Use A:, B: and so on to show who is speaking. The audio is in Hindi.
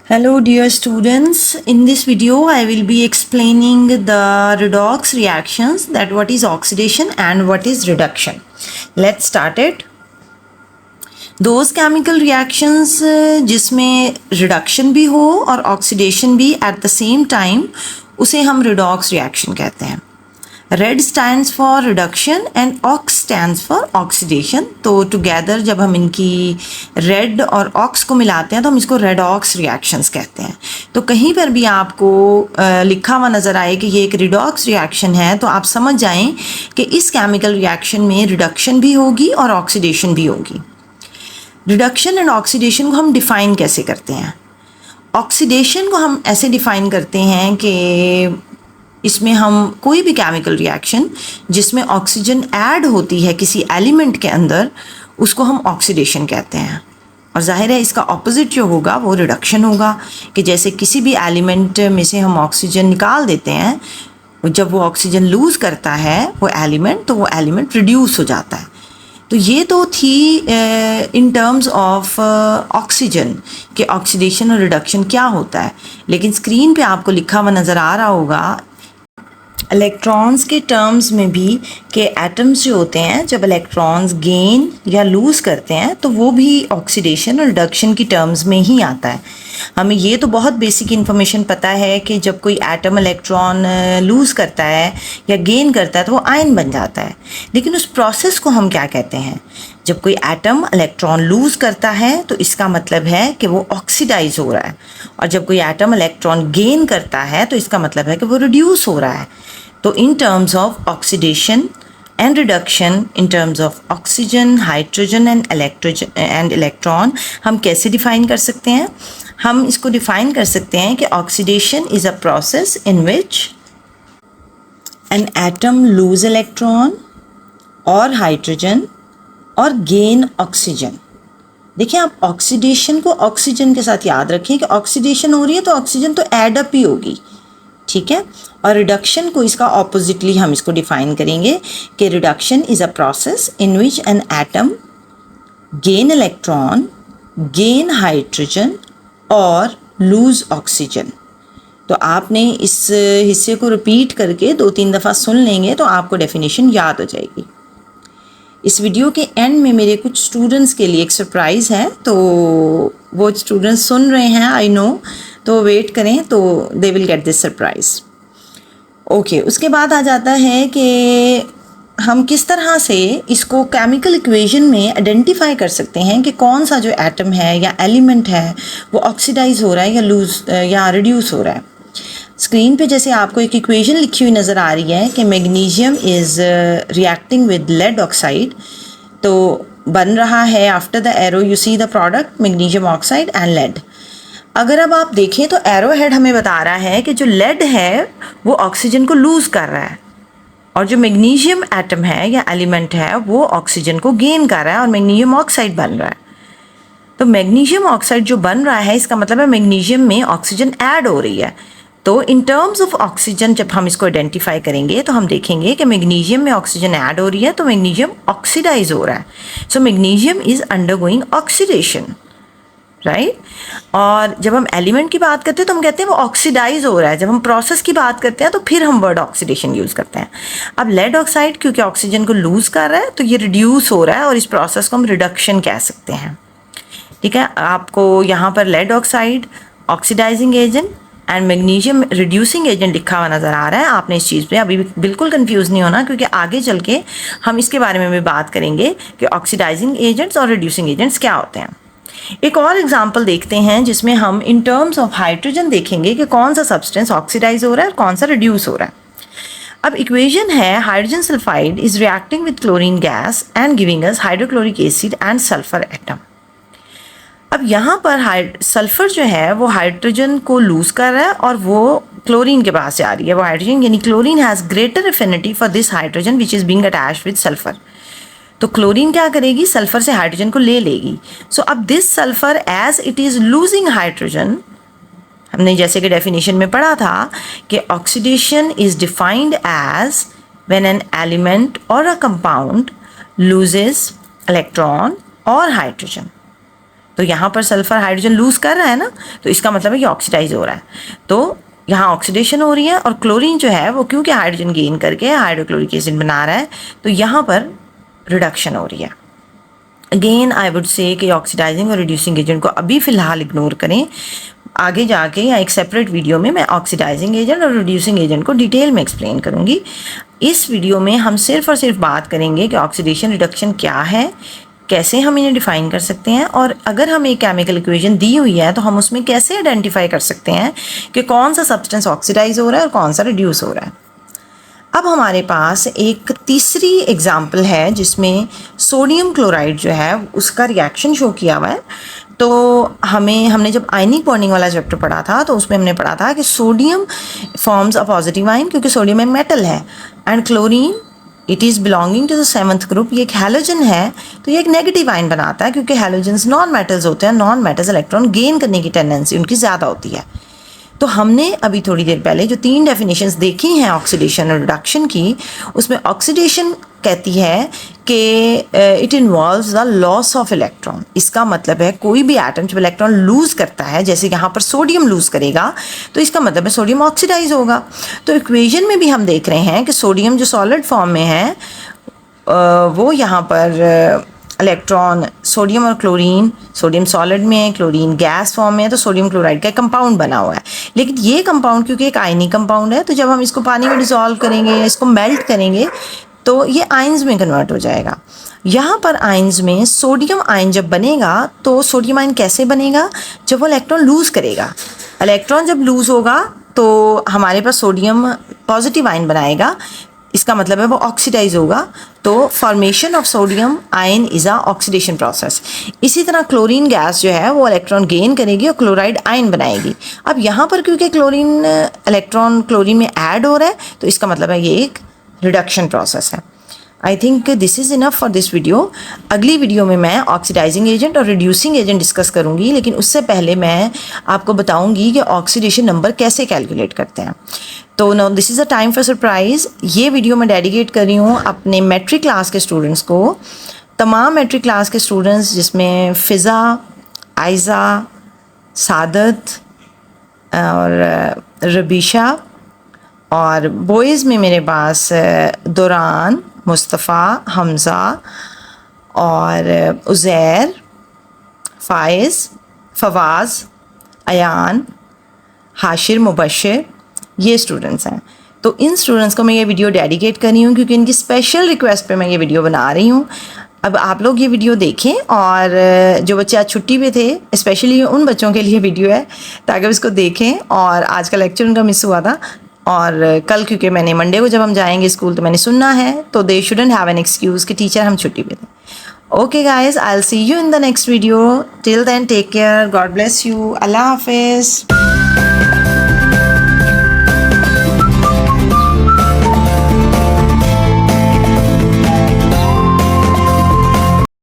A: Hello dear students, in this video I will be explaining the redox reactions, that what is oxidation and what is reduction. Let's start it. Those chemical reactions जिसमें reduction भी हो और oxidation भी at the same time, उसे हम redox reaction कहते हैं. Red stands for reduction and ox stands for oxidation. तो together जब हम इनकी red और ox को मिलाते हैं तो हम इसको redox reactions कहते हैं. तो कहीं पर भी आपको लिखा हुआ नज़र आए कि ये एक redox reaction है तो आप समझ जाएं कि इस chemical reaction में reduction भी होगी और oxidation भी होगी. Reduction and oxidation को हम define कैसे करते हैं? Oxidation को हम ऐसे define करते हैं कि इसमें हम कोई भी केमिकल रिएक्शन जिसमें ऑक्सीजन ऐड होती है किसी एलिमेंट के अंदर, उसको हम ऑक्सीडेशन कहते हैं. और जाहिर है इसका ऑपोजिट जो होगा वो रिडक्शन होगा, कि जैसे किसी भी एलिमेंट में से हम ऑक्सीजन निकाल देते हैं, जब वो ऑक्सीजन लूज़ करता है वो एलिमेंट, तो वो एलिमेंट रिड्यूस हो जाता है. तो ये तो थी इन टर्म्स ऑफ ऑक्सीजन कि ऑक्सीडेशन और रिडक्शन क्या होता है. लेकिन स्क्रीन पे आपको लिखा हुआ नज़र आ रहा होगा इलेक्ट्रॉन्स के टर्म्स में भी कि एटम्स जो होते हैं जब इलेक्ट्रॉन्स गेन या लूज़ करते हैं तो वो भी ऑक्सीडेशन और रिडक्शन की टर्म्स में ही आता है. हमें ये तो बहुत बेसिक इन्फॉर्मेशन पता है कि जब कोई एटम इलेक्ट्रॉन लूज़ करता है या गेन करता है तो वो आयन बन जाता है. लेकिन उस प्रोसेस को हम क्या कहते हैं? जब कोई एटम इलेक्ट्रॉन लूज़ करता है तो इसका मतलब है कि वो ऑक्सीडाइज हो रहा है, और जब कोई एटम इलेक्ट्रॉन गेन करता है तो इसका मतलब है कि वो रिड्यूस हो रहा है. तो in terms of oxidation and reduction, in terms of oxygen, hydrogen and electron हम कैसे डिफाइन कर सकते हैं? हम इसको डिफाइन कर सकते हैं कि oxidation is a process in which an atom loose electron और हाइड्रोजन और गेन ऑक्सीजन. देखिए, आप ऑक्सीडेशन को ऑक्सीजन के साथ याद रखें कि ऑक्सीडेशन हो रही है तो ऑक्सीजन तो एड अप ही होगी, ठीक है. और रिडक्शन को इसका ऑपोजिटली हम इसको डिफाइन करेंगे कि reduction is a process in which an atom gain electron, gain hydrogen और लूज ऑक्सीजन. तो आपने इस हिस्से को रिपीट करके 2-3 दफ़ा सुन लेंगे तो आपको डेफिनेशन याद हो जाएगी. इस वीडियो के एंड में मेरे कुछ स्टूडेंट्स के लिए एक सरप्राइज़ है, तो वो स्टूडेंट्स सुन रहे हैं, आई नो, तो वेट करें, तो they will get this surprise. Okay, उसके बाद आ जाता है कि हम किस तरह से इसको केमिकल इक्वेशन में आइडेंटिफाई कर सकते हैं कि कौन सा जो एटम है या एलिमेंट है वो ऑक्सीडाइज हो रहा है या लूज या रिड्यूस हो रहा है. स्क्रीन पे जैसे आपको एक इक्वेशन लिखी हुई नज़र आ रही है कि magnesium is reacting with lead oxide, तो बन रहा है after the arrow you see the product magnesium oxide and lead. अगर अब आप देखें तो एरो हेड हमें बता रहा है कि जो लेड है वो ऑक्सीजन को लूज़ कर रहा है, और जो मैग्नीशियम एटम है या एलिमेंट है वो ऑक्सीजन को गेन कर रहा है और मैग्नीशियम ऑक्साइड बन रहा है. तो मैग्नीशियम ऑक्साइड जो बन रहा है इसका मतलब है मैग्नीशियम में ऑक्सीजन ऐड हो रही है. तो इन टर्म्स ऑफ ऑक्सीजन जब हम इसको आइडेंटिफाई करेंगे तो हम देखेंगे कि मैग्नीशियम में ऑक्सीजन ऐड हो रही है तो मैग्नीशियम ऑक्सीडाइज हो रहा है. So magnesium is undergoing oxidation, right. और जब हम एलिमेंट की बात करते हैं तो हम कहते हैं वो ऑक्सीडाइज हो रहा है. जब हम प्रोसेस की बात करते हैं तो फिर हम वर्ड ऑक्सीडेशन यूज़ करते हैं. अब लेड ऑक्साइड क्योंकि ऑक्सीजन को लूज़ कर रहा है तो ये रिड्यूस हो रहा है और इस प्रोसेस को हम रिडक्शन कह सकते हैं, ठीक है. आपको यहाँ पर lead oxide oxidising agent and magnesium reducing agent लिखा हुआ नज़र आ रहा है. आपने इस चीज़ पे अभी बिल्कुल कंफ्यूज नहीं होना, क्योंकि आगे चल के हम इसके बारे में भी बात करेंगे कि ऑक्सीडाइजिंग एजेंट्स और रिड्यूसिंग एजेंट्स क्या होते हैं. एक और एग्जांपल देखते हैं जिसमें हम इन टर्म्स ऑफ हाइड्रोजन देखेंगे कि कौन सा सब्सटेंस ऑक्सीडाइज हो रहा है और कौन सा रिड्यूस हो रहा है. अब इक्वेशन है hydrogen sulphide is reacting with chlorine gas and giving us hydrochloric acid and sulphur atom. अब यहाँ पर सल्फर जो है वो हाइड्रोजन को लूज कर रहा है और वो क्लोरीन के पास जा रही है. वो हाइड्रोजन यानी chlorine has greater affinity for this hydrogen which is being attached with sulphur. तो क्लोरीन क्या करेगी? सल्फर से हाइड्रोजन को ले लेगी. सो अब this sulphur as it is losing hydrogen, हमने जैसे कि डेफिनेशन में पढ़ा था कि oxidation is defined as when an element और अ कंपाउंड लूजेस इलेक्ट्रॉन और हाइड्रोजन. तो यहाँ पर सल्फर हाइड्रोजन लूज कर रहा है ना, तो इसका मतलब है कि ऑक्सीडाइज हो रहा है। तो यहाँ ऑक्सीडेशन हो रही है, और क्लोरीन जो है वो क्योंकि हाइड्रोजन गेन करके हाइड्रोक्लोरिक एसिड बना रहा है, तो यहाँ पर रिडक्शन हो रही है। अगेन आई वुड से कि ऑक्सीडाइजिंग और रिड्यूसिंग एजेंट को अभी फ़िलहाल इग्नोर करें। आगे जाके या एक सेपरेट वीडियो में मैं ऑक्सीडाइजिंग एजेंट और रिड्यूसिंग एजेंट को डिटेल में एक्सप्लेन करूँगी। इस वीडियो में हम सिर्फ और सिर्फ बात करेंगे कि ऑक्सीडेशन रिडक्शन क्या है, कैसे हम इन्हें डिफ़ाइन कर सकते हैं, और अगर हमें एक केमिकल इक्वेशन दी हुई है तो हम उसमें कैसे आइडेंटिफाई कर सकते हैं कि कौन सा सब्सटेंस ऑक्सीडाइज हो रहा है और कौन सा रिड्यूस हो रहा है। अब हमारे पास एक तीसरी एग्जाम्पल है जिसमें सोडियम क्लोराइड जो है उसका रिएक्शन शो किया हुआ है। तो हमने जब आयनिक बॉन्डिंग वाला चैप्टर पढ़ा था तो उसमें हमने पढ़ा था कि sodium forms a positive ion क्योंकि सोडियम एक मेटल है, and chlorine it is belonging to the 7th group, ये एक हैलोजन है, तो ये एक नेगेटिव आयन बनाता है क्योंकि हैलोजन्स नॉन मेटल्स होते हैं, नॉन मेटल्स इलेक्ट्रॉन गेन करने की टेंडेंसी उनकी ज़्यादा होती है। तो हमने अभी थोड़ी देर पहले जो 3 डेफिनेशंस देखी हैं ऑक्सीडेशन और रिडक्शन की, उसमें ऑक्सीडेशन कहती है कि it involves the loss of electron. इसका मतलब है कोई भी एटम जब इलेक्ट्रॉन लूज़ करता है, जैसे यहाँ पर सोडियम लूज़ करेगा, तो इसका मतलब है सोडियम ऑक्सीडाइज होगा। तो इक्वेशन में भी हम देख रहे हैं कि सोडियम जो सॉलिड फॉर्म में है वो यहाँ पर इलेक्ट्रॉन, सोडियम और क्लोरीन, सोडियम सॉलिड में है, क्लोरीन गैस फॉर्म में है, तो सोडियम क्लोराइड का कंपाउंड बना हुआ है। लेकिन ये कंपाउंड क्योंकि एक आयनिक कंपाउंड है, तो जब हम इसको पानी में डिसॉल्व करेंगे, इसको मेल्ट करेंगे, तो ये आयंस में कन्वर्ट हो जाएगा। यहाँ पर आयंस में सोडियम आयन जब बनेगा, तो सोडियम आयन कैसे बनेगा? जब वो इलेक्ट्रॉन लूज़ करेगा। इलेक्ट्रॉन जब लूज़ होगा तो हमारे पास सोडियम पॉजिटिव आयन बनाएगा, इसका मतलब है वो ऑक्सीडाइज होगा। तो formation of sodium ion is a oxidation process. इसी तरह क्लोरीन गैस जो है वो इलेक्ट्रॉन गेन करेगी और क्लोराइड आयन बनाएगी। अब यहाँ पर क्योंकि क्लोरीन इलेक्ट्रॉन क्लोरीन में ऐड हो रहा है, तो इसका मतलब है ये एक रिडक्शन प्रोसेस है। I think this is enough for this video. अगली वीडियो में मैं ऑक्सीडाइजिंग एजेंट और रिड्यूसिंग एजेंट डिस्कस करूँगी, लेकिन उससे पहले मैं आपको बताऊँगी कि ऑक्सीडेशन नंबर कैसे कैलकुलेट करते हैं। तो no this is a time for surprise. ये वीडियो मैं डेडिकेट कर रही हूँ अपने मैट्रिक क्लास के स्टूडेंट्स को, तमाम मैट्रिक क्लास के स्टूडेंट्स जिसमें फ़िज़ा, आयज़ा, सादत और रबीशा, और बॉयज़ में मेरे पास दुरान, मुस्तफ़ा, हमज़ा और उज़ैर, फ़ाइज़, फवाज़, अयान, हाशिर, मुबशिर, ये स्टूडेंट्स हैं। तो इन स्टूडेंट्स को मैं ये वीडियो डेडिकेट कर रही हूँ क्योंकि इनकी स्पेशल रिक्वेस्ट पे मैं ये वीडियो बना रही हूँ। अब आप लोग ये वीडियो देखें, और जो बच्चे आज छुट्टी पे थे, स्पेशली उन बच्चों के लिए वीडियो है ताकि इसको देखें। और आज का लेक्चर उनका मिस हुआ था, और कल क्योंकि मैंने मंडे को जब हम जाएंगे स्कूल तो मैंने सुनना है, तो they shouldn't have an excuse कि टीचर हम छुट्टी पे थे। Okay guys, I will see you in the next video. Till then take care, God bless you, अल्लाह हाफिज़।